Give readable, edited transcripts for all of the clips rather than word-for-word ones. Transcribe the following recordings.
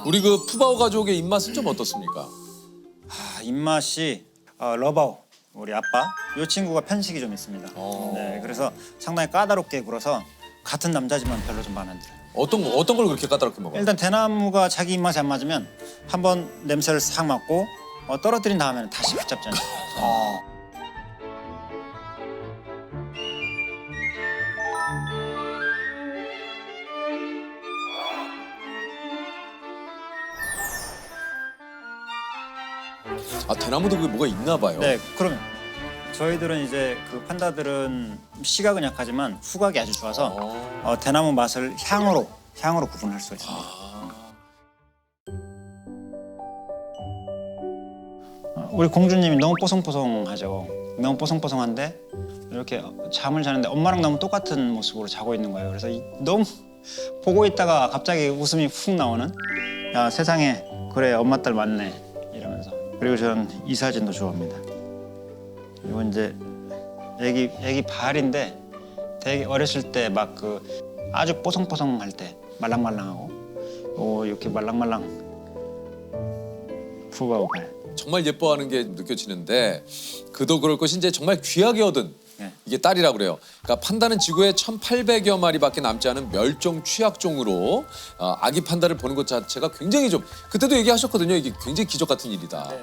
우리 그 푸바오 가족의 입맛은 좀 어떻습니까? 입맛이 러바오 우리 아빠 이 친구가 편식이 좀 있습니다. 네, 그래서 상당히 까다롭게 굴어서 같은 남자지만 별로 좀 마음에 안 들어요. 어떤 걸 그렇게 까다롭게 먹어요? 일단 대나무가 자기 입맛에 안 맞으면 한번 냄새를 싹 맡고 떨어뜨린 다음에는 다시 붙잡잖아요. 대나무도 그게 뭐가 있나 봐요. 네, 그러면 저희들은 이제 그 판다들은 시각은 약하지만 후각이 아주 좋아서 대나무 맛을 향으로 구분할 수가 있습니다. 우리 공주님이 너무 뽀송뽀송하죠. 너무 뽀송뽀송한데 이렇게 잠을 자는데 엄마랑 너무 똑같은 모습으로 자고 있는 거예요. 그래서 너무 보고 있다가 갑자기 웃음이 훅 나오는. 야, 세상에 그래 엄마 딸 맞네 이러면서. 그리고 저는 이 사진도 좋아합니다. 이건 이제 애기 발인데 되게 어렸을 때 막 그 아주 뽀송뽀송할 때 말랑말랑하고 이렇게 말랑말랑 푸바오 발. 정말 예뻐하는 게 느껴지는데 그도 그럴 것이 이제 정말 귀하게 얻은 네. 이게 딸이라고 그래요. 그러니까 판다는 지구에 1,800여 마리밖에 남지 않은 멸종 취약종으로 아기 판다를 보는 것 자체가 굉장히 좀 그때도 얘기하셨거든요. 이게 굉장히 기적 같은 일이다. 네.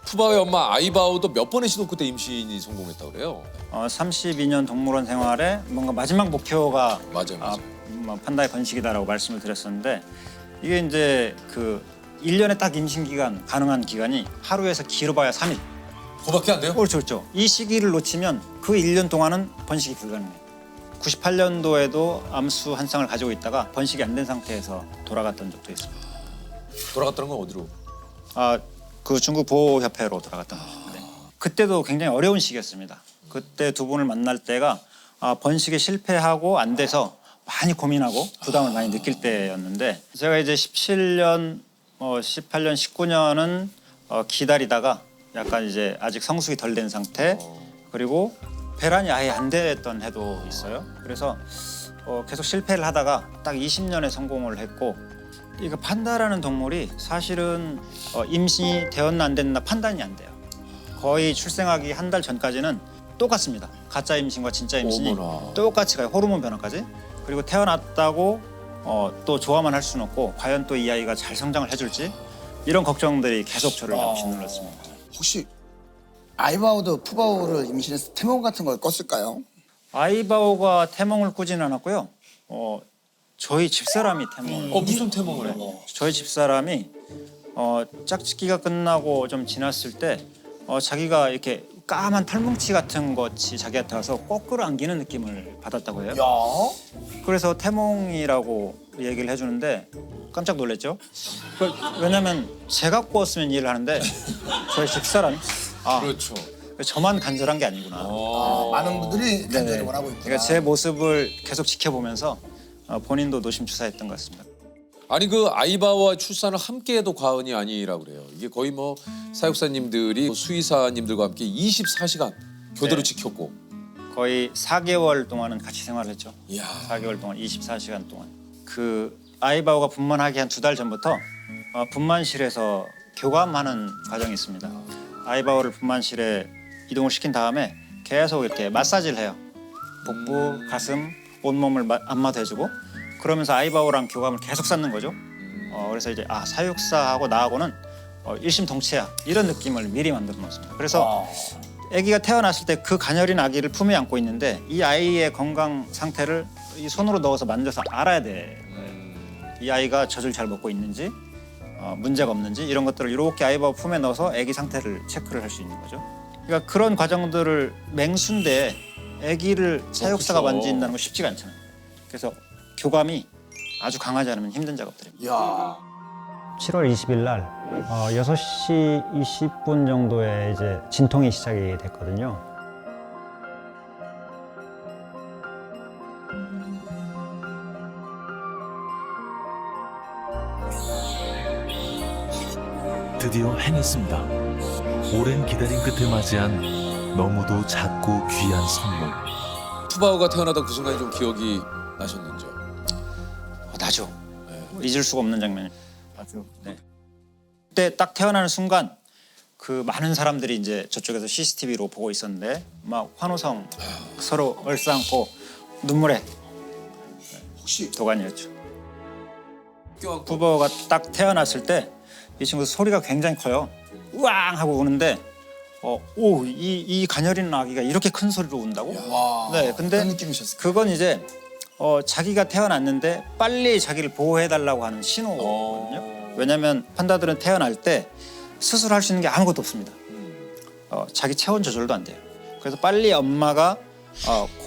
푸바오의 엄마 아이바오도 몇 번의 시도 그때 임신이 성공했다고 그래요. 32년 동물원 생활에 뭔가 마지막 목표가 맞아요. 판다의 번식이다라고 말씀을 드렸었는데 이게 이제 그 1년에 딱 임신 기간 가능한 기간이 하루에서 길어봐야 3일. 그거밖에 안 돼요? 그렇죠. 이 시기를 놓치면 그 1년 동안은 번식이 불가능해요. 98년도에도 암수 한 쌍을 가지고 있다가 번식이 안 된 상태에서 돌아갔던 적도 있습니다. 돌아갔다는 건 어디로? 그 중국 보호협회로 돌아갔던 거죠. 네. 그때도 굉장히 어려운 시기였습니다. 그때 두 분을 만날 때가 번식에 실패하고 안 돼서 많이 고민하고 부담을 많이 느낄 때였는데 제가 이제 17년, 18년, 19년은 기다리다가 약간 이제 아직 성숙이 덜 된 상태 그리고 배란이 아예 안 됐던 해도 있어요. 그래서 계속 실패를 하다가 딱 20년에 성공을 했고 이거 판다라는 동물이 사실은 임신이 되었나 안 됐나 판단이 안 돼요. 거의 출생하기 한 달 전까지는 똑같습니다. 가짜 임신과 진짜 임신이 어머나. 똑같이 가요. 호르몬 변화까지. 그리고 태어났다고 또 좋아만 할 수는 없고 과연 또 이 아이가 잘 성장을 해줄지 이런 걱정들이 계속 저를 짓눌렀습니다. 혹시 아이바오도 푸바오를 임신해서 태몽 같은 걸 꿨을까요? 아이바오가 태몽을 꾸지는 않았고요. 저희 집사람이 태몽을 무슨 태몽을 해요? 저희 집사람이 짝짓기가 끝나고 좀 지났을 때 자기가 이렇게 까만 털뭉치 같은 것이 자기한테 와서 거꾸로 안기는 느낌을 받았다고 해요. 야, 그래서 태몽이라고 얘기를 해주는데 깜짝 놀랐죠. 왜냐면 제가 꾸었으면 이해를 하는데 저희 집사람이 그렇죠. 저만 간절한 게 아니구나. 많은 분들이 간절히 네네. 원하고 있구나. 그러니까 제 모습을 계속 지켜보면서 본인도 노심초사했던 것 같습니다. 아니 그 아이바오와 출산을 함께해도 과언이 아니라고 그래요. 이게 거의 뭐 사육사님들이 수의사님들과 함께 24시간 교대로 네. 지켰고. 거의 4개월 동안은 같이 생활했죠. 이야. 4개월 동안 24시간 동안. 그 아이바오가 분만하기 한 2달 전부터 분만실에서 교감하는 과정이 있습니다. 아이바오를 분만실에 이동을 시킨 다음에 계속 이렇게 마사지를 해요. 복부, 가슴, 온몸을 안마도 해주고 그러면서 아이바오랑 교감을 계속 쌓는 거죠. 그래서 이제 사육사하고 나하고는 일심동체야 이런 느낌을 미리 만들어 놓습니다. 그래서 아기가 태어났을 때 그 가녀린 아기를 품에 안고 있는데 이 아이의 건강 상태를 이 손으로 넣어서 만져서 알아야 돼. 이 아이가 젖을 잘 먹고 있는지 문제가 없는지 이런 것들을 이렇게 아이바오 품에 넣어서 아기 상태를 체크를 할 수 있는 거죠. 그러니까 그런 과정들을 맹수인데 아기를 사육사가 그렇죠. 만진다는 건 쉽지가 않잖아요. 그래서 교감이 아주 강하지 않으면 힘든 작업들입니다. 야, 7월 20일 날 6시 20분 정도에 이제 진통이 시작이 됐거든요. 드디어 해냈습니다. 오랜 기다림 끝에 맞이한 너무도 작고 귀한 선물. 푸바오가 태어나던 그 순간이 좀 기억이 나셨는지요? 나죠. 잊을 수가 없는 장면. 아주. 네. 그때 딱 태어나는 순간 그 많은 사람들이 이제 저쪽에서 CCTV로 보고 있었는데 막 환호성 서로 얼싸안고 눈물에 혹시 도가니였죠. 푸바오가 딱 태어났을 때 이 친구 소리가 굉장히 커요. 우왕 하고 우는데 이 가녀린 아기가 이렇게 큰 소리로 운다고? 와. 네, 근데 그런 느낌이셨어요. 그건 이제 자기가 태어났는데 빨리 자기를 보호해달라고 하는 신호거든요. 왜냐하면 판다들은 태어날 때 수술할 수 있는 게 아무것도 없습니다. 자기 체온 조절도 안 돼요. 그래서 빨리 엄마가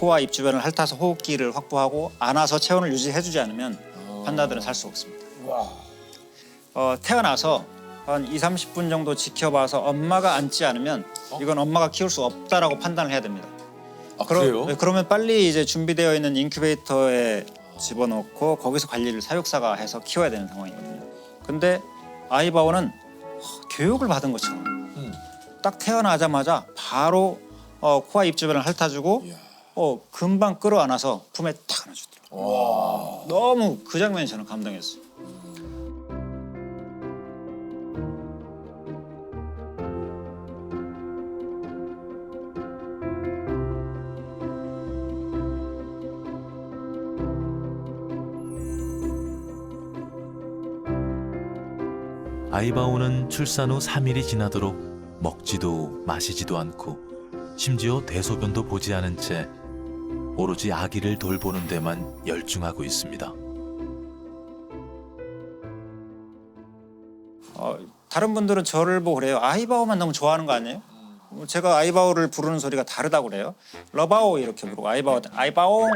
코와 입 주변을 핥아서 호흡기를 확보하고 안아서 체온을 유지해주지 않으면 판다들은 살 수 없습니다. 와. 태어나서 한 20-30분 정도 지켜봐서 엄마가 앉지 않으면 이건 엄마가 키울 수 없다라고 판단을 해야 됩니다. 아, 그래요? 네, 그러면 빨리 이제 준비되어 있는 인큐베이터에 집어넣고 거기서 관리를 사육사가 해서 키워야 되는 상황이거든요. 근데 아이바오는 교육을 받은 것처럼 딱 태어나자마자 바로 코와 입 주변을 핥아주고 금방 끌어안아서 품에 탁 안아주더라고요. 너무 그 장면이 저는 감동이었어요. 아이바오는 출산 후 3일이 지나도록 먹지도 마시지도 않고 심지어 대소변도 보지 않은 채 오로지 아기를 돌보는 데만 열중하고 있습니다. 다른 분들은 저를 보고 그래요. 아이바오만 너무 좋아하는 거 아니에요? 제가 아이바오를 부르는 소리가 다르다고 그래요. 러바오 이렇게 부르고 아이바옹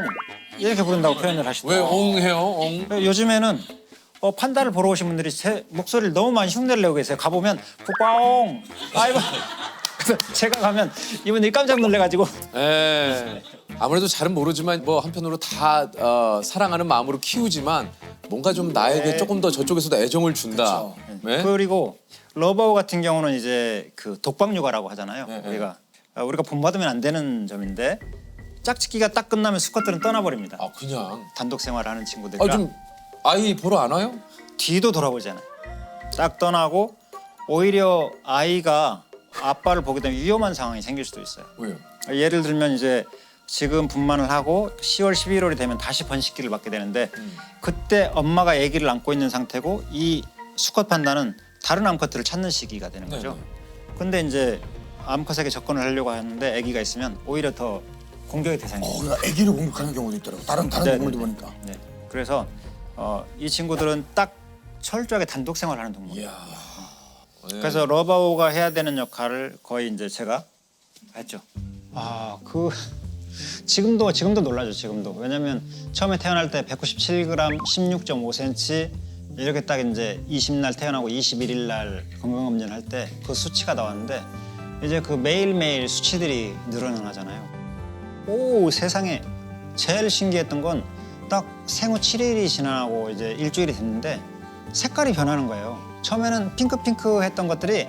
이렇게 부른다고 표현을 왜 하시더라고요. 옹해요? 옹? 요즘에는 판다를 보러 오신 분들이 제 목소리를 너무 많이 흉내를 내고 계세요. 가보면 푸바옹 아이바 그래서 제가 가면 이분들이 깜짝 놀래가지고 예. 아무래도 잘은 모르지만 뭐 한편으로 다 사랑하는 마음으로 키우지만 뭔가 좀 나에게 조금 더 저쪽에서도 애정을 준다. 네? 그리고 러바오 같은 경우는 이제 그 독박 육아라고 하잖아요. 우리가 본받으면 안 되는 점인데 짝짓기가 딱 끝나면 수컷들은 떠나버립니다. 아 그냥. 단독 생활하는 친구들이라 좀 아이 보러 안 와요? 뒤도 돌아보지 않아요. 딱 떠나고 오히려 아이가 아빠를 보게 되면 위험한 상황이 생길 수도 있어요. 왜요? 예를 들면 이제 지금 분만을 하고 10월, 11월이 되면 다시 번식기를 맞게 되는데 그때 엄마가 아기를 안고 있는 상태고 이 수컷 판다는 다른 암컷들을 찾는 시기가 되는 거죠. 네네. 근데 이제 암컷에게 접근을 하려고 하는데 아기가 있으면 오히려 더 공격의 대상이 돼요. 그러니까 아기를 공격하는 경우도 있더라고. 다른 네, 동물도 네, 보니까. 네. 그래서 이 친구들은 딱 철저하게 단독 생활하는 동물이에요. 네. 그래서 러바오가 해야 되는 역할을 거의 이제 제가 했죠. 지금도 놀라죠. 지금도. 왜냐면 처음에 태어날 때 197g, 16.5cm 이렇게 딱 이제 20날 태어나고 21일 날 건강검진 할 때 그 수치가 나왔는데 이제 그 매일매일 수치들이 늘어나잖아요. 오, 세상에 제일 신기했던 건 딱 생후 7일이 지나고 이제 일주일이 됐는데 색깔이 변하는 거예요. 처음에는 핑크핑크했던 것들이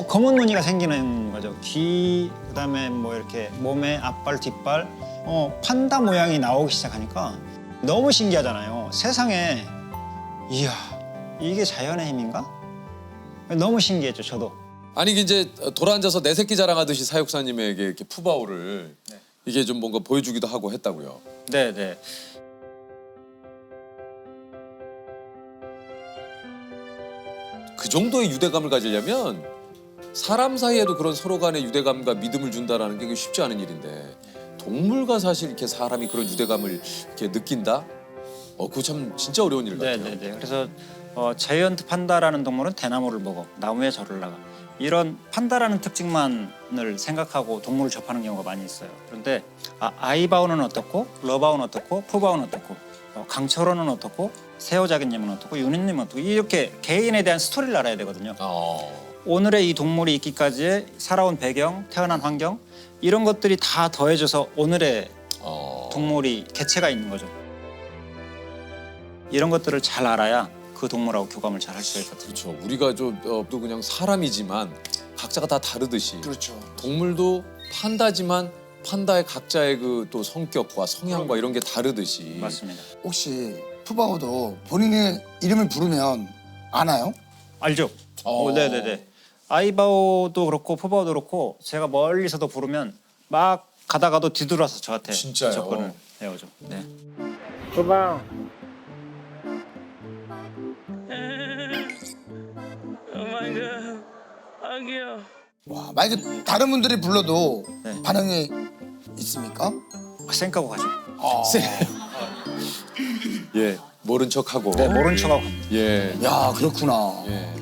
검은 무늬가 생기는 거죠. 귀, 그다음에 뭐 이렇게 몸에 앞발, 뒷발, 판다 모양이 나오기 시작하니까 너무 신기하잖아요. 세상에, 이야, 이게 자연의 힘인가? 너무 신기했죠, 저도. 아니 이제 돌아앉아서 내 새끼 자랑하듯이 사육사님에게 이렇게 푸바오를 이게 좀 뭔가 보여주기도 하고 했다고요. 네, 네. 그 정도의 유대감을 가지려면 사람 사이에도 그런 서로 간의 유대감과 믿음을 준다라는 게 쉽지 않은 일인데 동물과 사실 이렇게 사람이 그런 유대감을 이렇게 느낀다? 그거 참 진짜 어려운 일 같아요. 네. 그래서 자이언트 판다라는 동물은 대나무를 먹어, 나무에 절을 나가. 이런 판다라는 특징만을 생각하고 동물을 접하는 경우가 많이 있어요. 그런데 아이바오는 어떻고, 러바오는 어떻고, 푸바오는 어떻고, 강철호는 어떻고, 세호자기님은 어떻고, 유니님은 어떻고 이렇게 개인에 대한 스토리를 알아야 되거든요. 오늘의 이 동물이 있기까지의 살아온 배경, 태어난 환경 이런 것들이 다 더해져서 오늘의 동물이 개체가 있는 거죠. 이런 것들을 잘 알아야 그 동물하고 교감을 잘 할 수가 있거든요. 그렇죠. 우리가 또 그냥 사람이지만 각자가 다 다르듯이 그렇죠. 동물도 판다지만 판다의 각자의 그 또 성격과 성향과 이런 게 다르듯이 맞습니다. 혹시 푸바오도 본인의 이름을 부르면 아나요? 알죠? 어. 네네네. 아이바오도 그렇고 푸바오도 그렇고 제가 멀리서도 부르면 막 가다가도 뒤돌아서 저한테 진짜요? 접근을 해오죠. 네. 푸바오. Oh my god. 아기야. 와, 만약에 다른 분들이 불러도 네. 반응이 있습니까? 쌩까고 가죠. 예, 모른 척하고. 네, 모른 척하고. 예, 야, 그렇구나. 예.